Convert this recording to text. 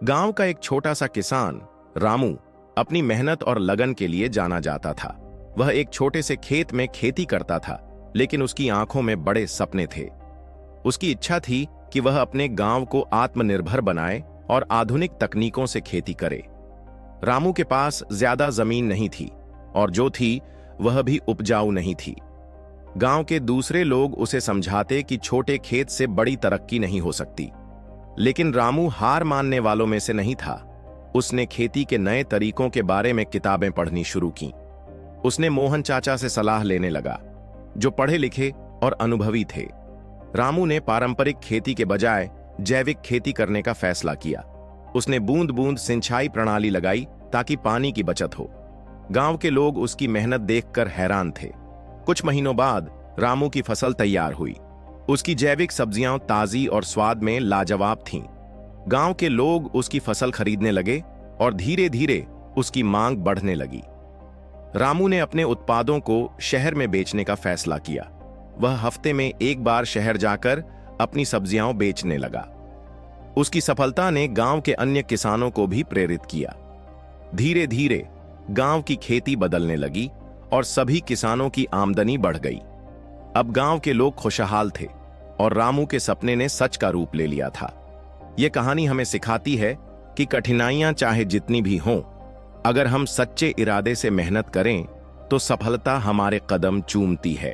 गांव का एक छोटा सा किसान रामू अपनी मेहनत और लगन के लिए जाना जाता था। वह एक छोटे से खेत में खेती करता था, लेकिन उसकी आंखों में बड़े सपने थे। उसकी इच्छा थी कि वह अपने गांव को आत्मनिर्भर बनाए और आधुनिक तकनीकों से खेती करे। रामू के पास ज्यादा जमीन नहीं थी और जो थी वह भी उपजाऊ नहीं थी। गांव के दूसरे लोग उसे समझाते कि छोटे खेत से बड़ी तरक्की नहीं हो सकती, लेकिन रामू हार मानने वालों में से नहीं था। उसने खेती के नए तरीकों के बारे में किताबें पढ़नी शुरू की। उसने मोहन चाचा से सलाह लेने लगा, जो पढ़े लिखे और अनुभवी थे। रामू ने पारंपरिक खेती के बजाय जैविक खेती करने का फैसला किया। उसने बूंद बूंद सिंचाई प्रणाली लगाई ताकि पानी की बचत हो। गांव के लोग उसकी मेहनत देखकर हैरान थे। कुछ महीनों बाद रामू की फसल तैयार हुई। उसकी जैविक सब्जियां ताजी और स्वाद में लाजवाब थीं। गांव के लोग उसकी फसल खरीदने लगे और धीरे धीरे उसकी मांग बढ़ने लगी। रामू ने अपने उत्पादों को शहर में बेचने का फैसला किया। वह हफ्ते में एक बार शहर जाकर अपनी सब्जियां बेचने लगा। उसकी सफलता ने गांव के अन्य किसानों को भी प्रेरित किया। धीरे धीरे गांव की खेती बदलने लगी और सभी किसानों की आमदनी बढ़ गई। अब गांव के लोग खुशहाल थे और रामू के सपने ने सच का रूप ले लिया था। यह कहानी हमें सिखाती है कि कठिनाइयां चाहे जितनी भी हों, अगर हम सच्चे इरादे से मेहनत करें तो सफलता हमारे कदम चूमती है।